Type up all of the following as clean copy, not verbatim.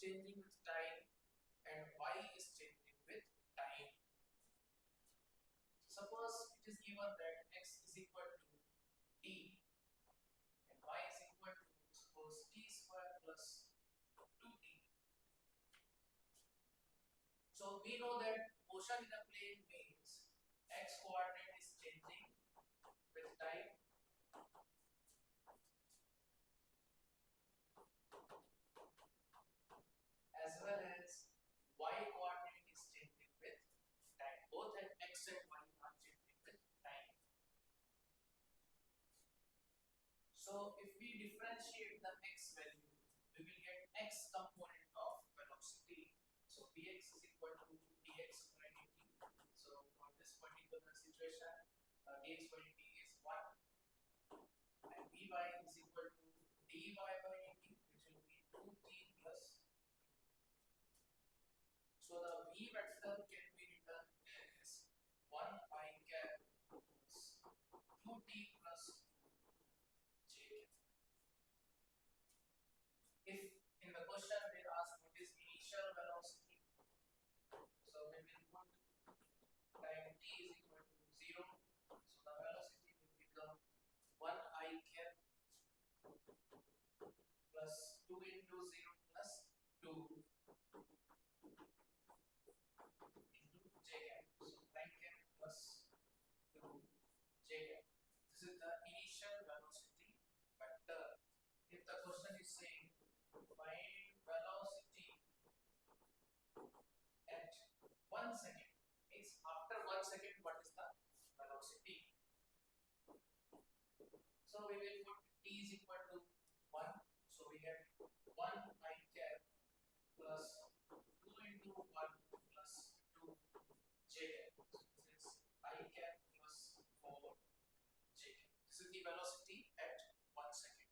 changing with time and y is changing with time. So suppose it is given that x is equal to t and y is equal to suppose t square plus 2t. So we know that motion in a plane means x coordinate is changing with time as well as y coordinate is changing with time. Both at x and y are changing with time. So if we differentiate the x value, we will get x component of velocity. So vx is equal to dx by dt. So for this particular situation, dx by dt is 1 and vy is equal to dy by dt, which will be 2t plus. So the v vector can be written as 1 I cap plus 2t plus 2j. If in the question they ask what is initial velocity, so we will put time t is equal to 0. So the velocity will become 1 I cap plus 2 into 0 plus 2 into j cap. So time cap plus 2 j cap. This is the initial velocity vector. If the question is saying find velocity at 1 second, means after 1 second what is the velocity? So we will put t is equal to 1. So we get 1 I cap plus 2 into 1 plus 2 j cap. So this is I cap plus 4 j cap. This is the velocity at 1 second.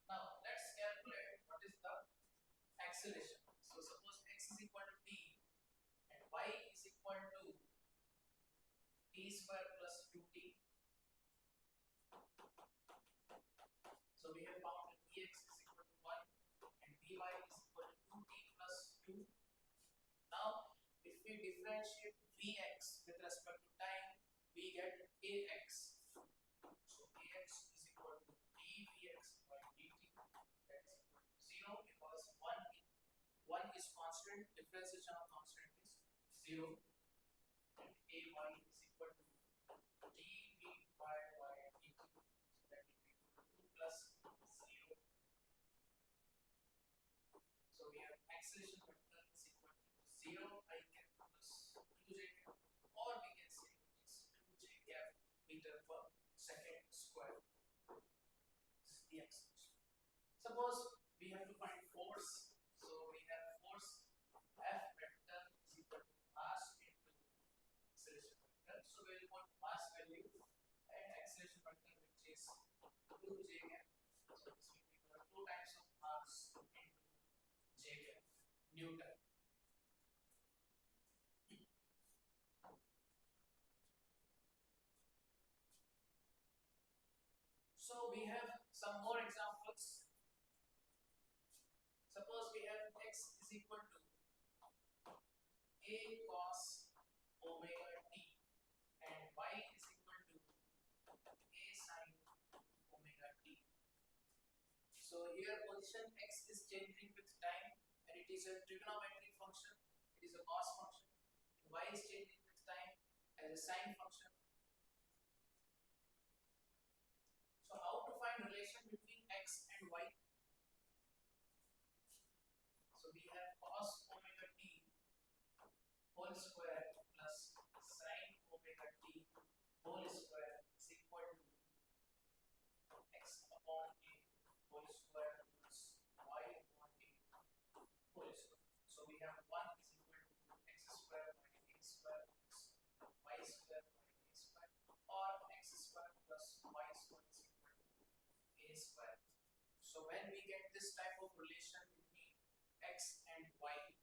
Now let's calculate what is the acceleration. So suppose x is equal to t and y is equal to t square plus 2t. So we have found that vx is equal to 1 and vy is equal to 2t plus 2. Now if we differentiate vx with respect to time, we get ax. So ax is equal to dvx by dt, that is equal to 0 because 1 is constant, differentiation of constant is 0, and ay is equal to dv by dt. So that will be 2 plus 0. So we have acceleration vector is equal to 0 I cap plus 2j cap, or we can say it is 2j cap meter per second square. This is the acceleration. Suppose we have to find force. So we have force F vector is equal to mass into acceleration vector. So we will put mass value and acceleration vector, which is 2j cap. So this will be equal to 2 times of mass into j cap Newton. So we have some more examples. Suppose we have x is equal to a cos omega t and y is equal to a sin omega t. So here position x is changing with time and it is a trigonometric function, it is a cos function, and y is changing with time as a sine function. So how to find relation between x and y? So we have cos omega t whole square plus sin omega t whole square is equal to x upon a whole square plus y upon a whole square. So we have 1 is equal to x square by a square plus y square by a square, or x square plus y square is equal to a square. So when we get this type of relation between x and y,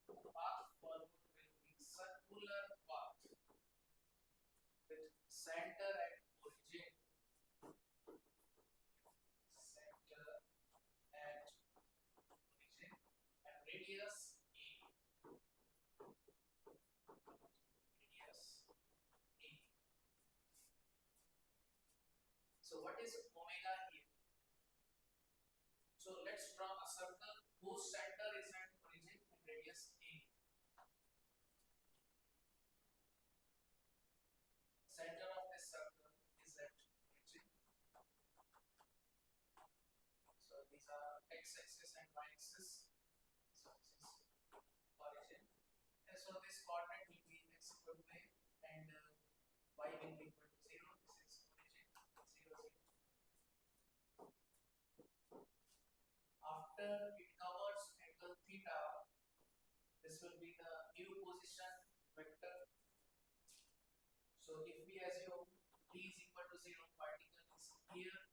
the path followed will be circular path with center at origin So what is omega here? So let's draw a circle whose center is at origin and radius a. Center of this circle is at origin. So these are x-axis and y-axis. So this is origin. And so this coordinate will be x equal to a and y will be equal to 0. This is origin 0, 0. After it covers angle theta, this will be the new position vector. So if we assume t is equal to 0, particle is here,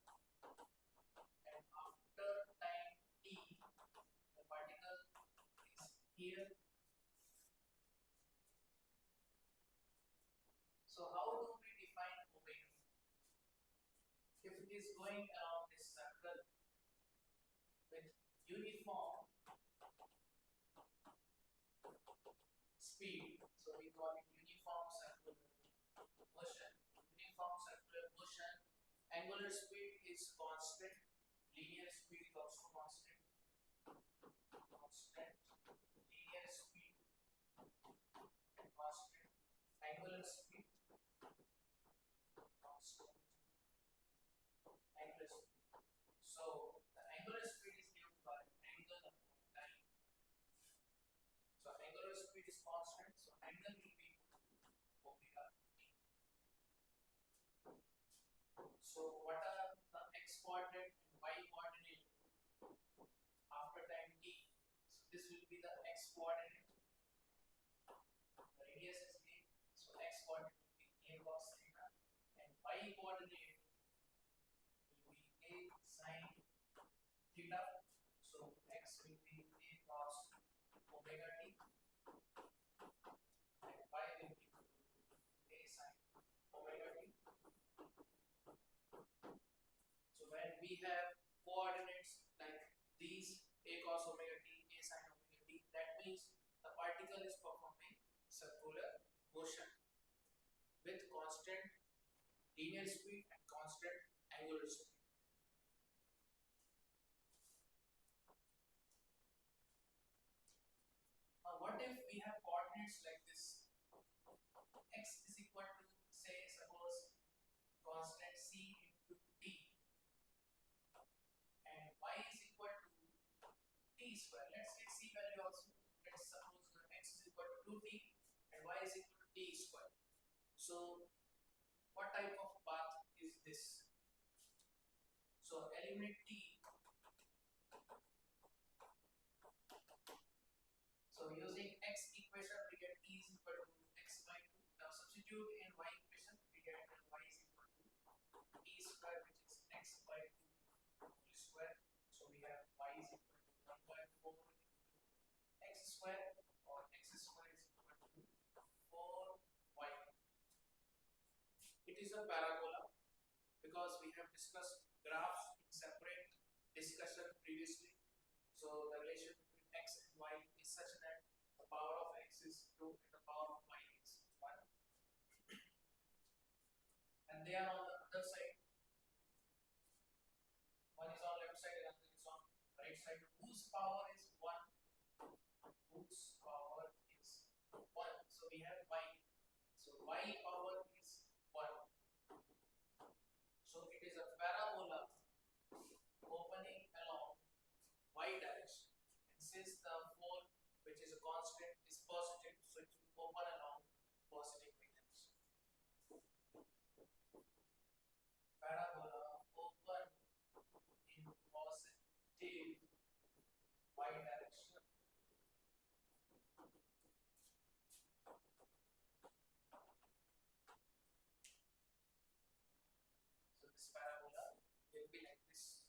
and after time t, the particle is here. So how do we define omega? If it is going around this circle with uniform speed, so we call it uniform circular motion. Uniform circular motion, angular speed is constant, linear speed is also constant. Constant, linear speed, and constant, angular speed, constant, angular speed. So the angular speed is given by angle upon time. So angular speed is constant, so angle will be omega t. So what are the x coordinate and y coordinate after time t? So this will be the x coordinate. The radius is a, so x coordinate will be a cos theta, and y coordinate will be a sin theta. So x will be a cos omega t, and y will be a sin omega t. So when we have coordinates like these, a cos omega t, a sin omega t, that means the particle is performing circular motion with constant linear speed and constant angular speed. Now what if we have coordinates like this? X is equal to, say, suppose constant c into t, and y is equal to t square. Let's take c value also. Let's suppose x is equal to 2t and y is equal to t square. So what type of path is this? So eliminate t. So using x equation we get t is equal to x by 2. Now substitute in y equation we get y is equal to t square, which is x by 2 whole square. So we have y is equal to 1 by 4 into x square, or x square is equal to 4y. It is a parabola because we have discussed graphs in separate discussion previously. So the relation between x and y is such that the power of x is 2 and the power of y is 1. And they are on the other side. One is on left side and other is on right side. Whose power is 1? Whose power is 1? So we have y. So y power is 1. So it is a parabola opening along y direction. And since the 4, which is a constant, is positive, so it will open along positive y direction. Parabola open in positive y direction. So this parabola will be like this.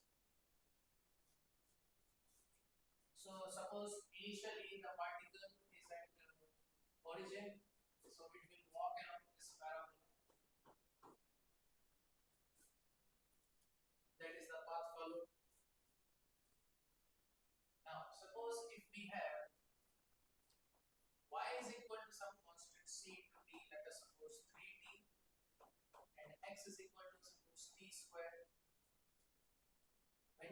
So suppose initially the particle is at origin, so it will walk around this parabola. That is the path followed. Now suppose if we have y is equal to some constant c into t, let us suppose 3t, and x is equal to suppose t square.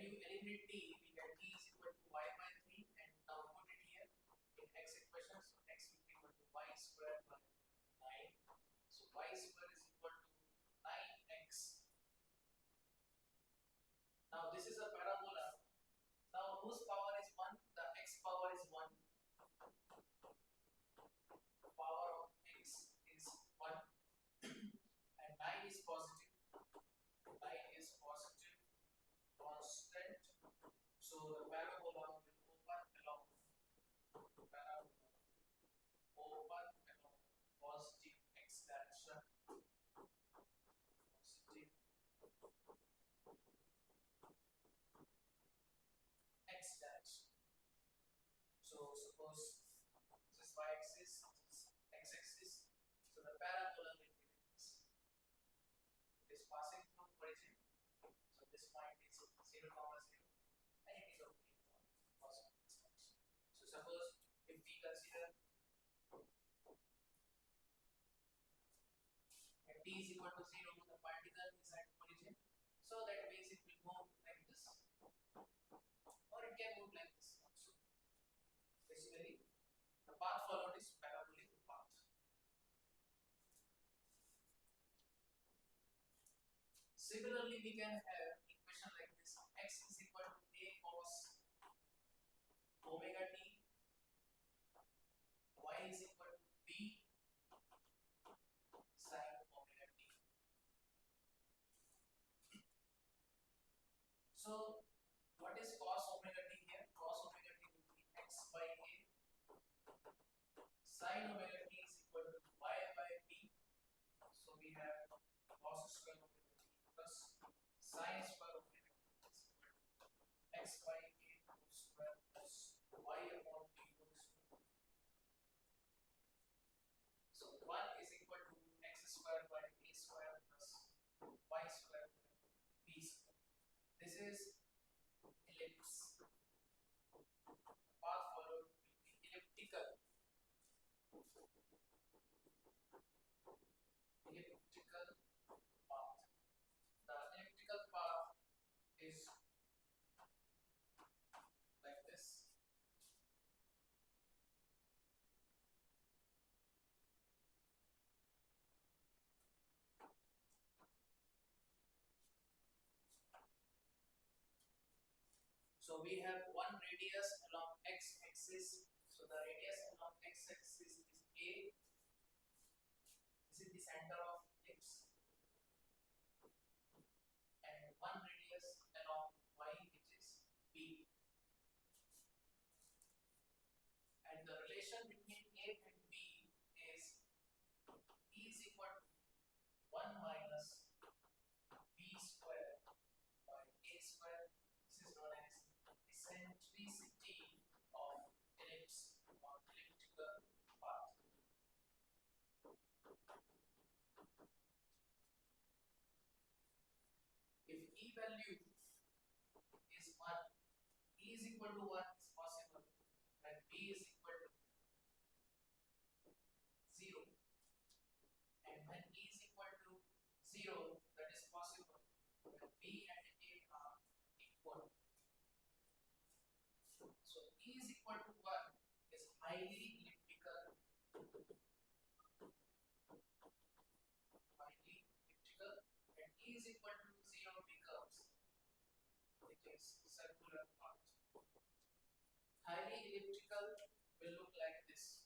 when you eliminate t, we get t is equal to y by 3, and now put it here in x equation. So x will be equal to y square by 9. So y square is equal to 9x. Now this is a parabola. Now whose power is 1? The x power is 1. The power of x is 1. And 9 is positive. 9 is positive constant. So the parabola will open along positive x direction. Positive x direction. So suppose this is y-axis, this is x-axis. So the parabola will be like this. It is passing through origin. So this point is 0, 0, and it is opening for positive x direction. So suppose if we consider at t is equal to 0, the particle is at origin. So that means it will move like this, or it can move like this also. Basically, the path followed is parabolic path. Similarly, we can have equation like this: x is equal to a cos omega t, y is equal to b sin omega t. So what is cos omega t here? Cos omega t will be x by a. Sin omega t is equal to y by b. So we have cos square omega t plus sin square omega t is equal to x by a whole square plus y upon b whole square. So 1 is equal to x square by a square plus y square by b square. This is ellipse. The path followed will be elliptical. Elliptical path. The elliptical path is like this. So we have one radius along x-axis. So the radius along x-axis is a. This is the center of ellipse. And one radius along y, which is b. And the relation between a and b is e is equal to 1 minus b square by a square. This is known as eccentricity of ellipse or elliptical path. If e value is 1, e is equal to 1 is possible when b is equal to 0. And when e is equal to 0, that is possible when b and a are equal. So e is equal to 1 is highly elliptical. And e is equal to 0 becomes, it is circular path. Highly elliptical will look like this.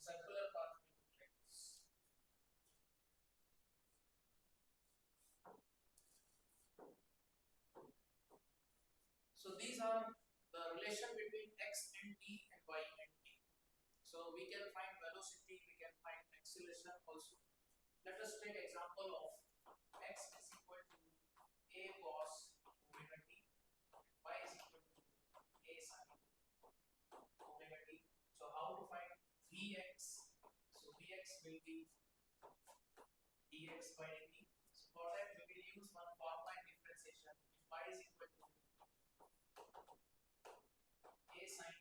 Circular path will look like this. So these are the relation between x and t and y and t. So we can find velocity, we can find acceleration also. Let us take example of x is equal to a cos omega t, y is equal to a sin omega t. So how to find Vx? So Vx will be dx by dt. So for that we will use one Farman differentiation. If y is equal to a sin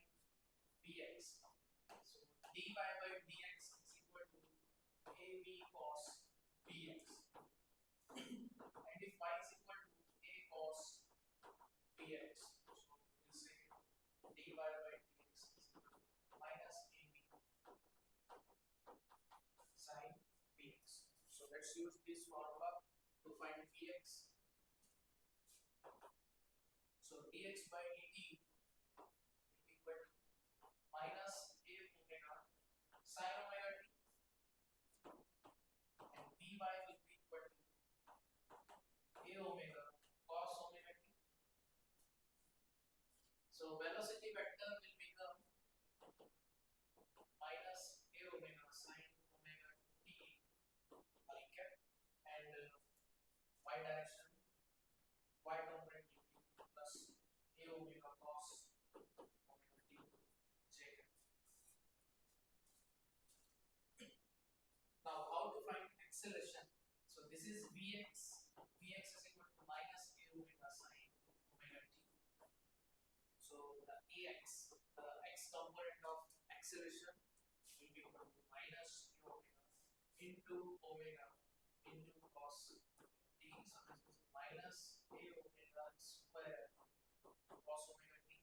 Vx, so dy by dx is equal to ab cos Vx. use this formula to find Vx. So dx by dt will be equal to minus a omega sin omega t, and Vy will be equal to a omega cos omega t. So velocity vector will become minus a omega sin omega t I cap, and y direction y component will be plus a omega cos omega t j cap. Now how to find acceleration? So this is Vx. Vx is equal to minus a omega sin omega t. So the Ax, the x component of acceleration will be equal to minus a omega into omega into cos t. So this is minus a omega square cos omega t.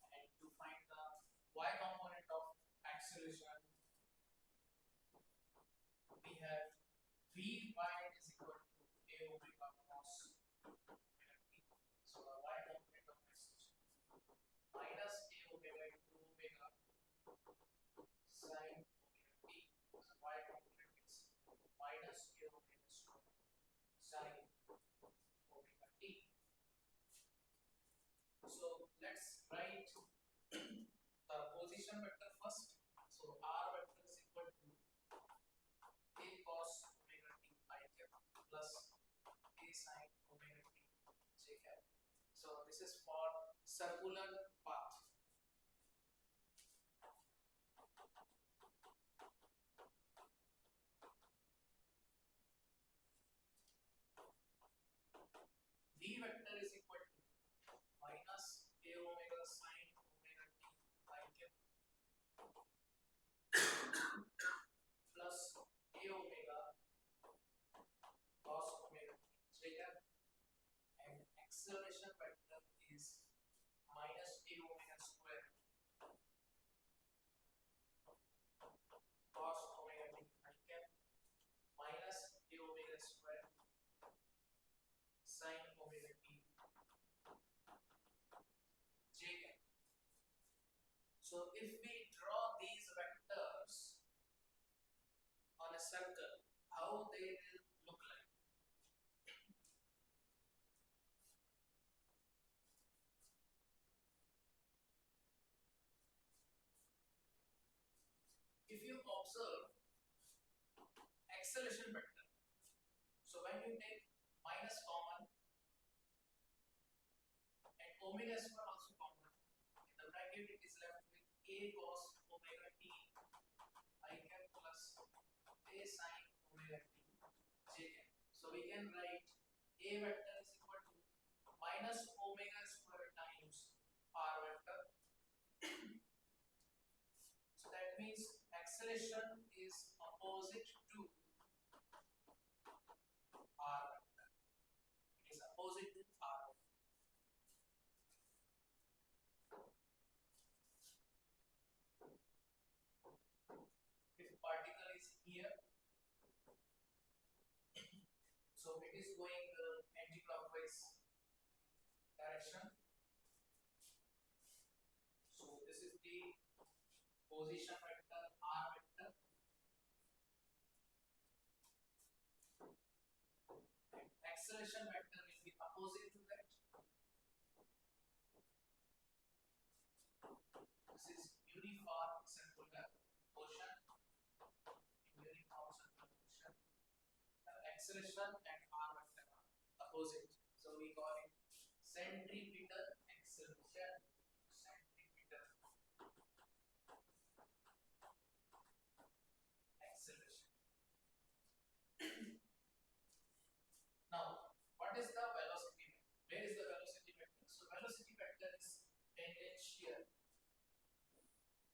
And to find the y component of acceleration, we have Vy is equal to a omega cos omega t. So the y component of acceleration minus a omega into omega sin omega t. So y component is minus a omega square sin omega t. So let's write the position vector first. So r vector is equal to a cos omega t I cap plus a sin omega t j cap. So this is for circular path. V vector is equal to minus a omega sin omega t I cap plus a omega cos omega t j cap, and acceleration vector is minus a omega square cos omega t I cap minus a omega square sin omega t j cap. So if we draw these vectors on a circle, how they will look like? If you observe acceleration vector, so when you take minus common and omega square also common, in the bracket it is left with a cos omega t I cap plus a sin omega t j cap. So we can write a vector is equal to minus omega square times r vector. So that means acceleration is opposite to r vector. It is opposite to r vector. If particle is here, so it is going anti-clockwise direction. So this is the position vector r vector, and acceleration vector will be opposite to that. This is uniform circular motion. In uniform circular motion, acceleration and r vector are opposite. So we call it centripetal acceleration. Centripetal acceleration. Now, what is the velocity vector? Where is the velocity vector? So velocity vector is tangential.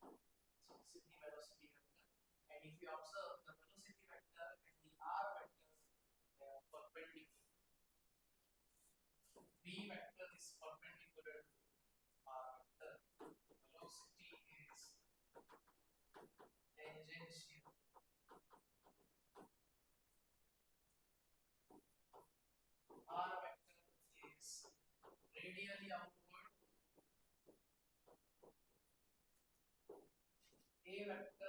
So this is the velocity vector. And if you observe the velocity vector and the r vector, they are perpendicular. V vector is perpendicular to r vector. Velocity is tangential a vector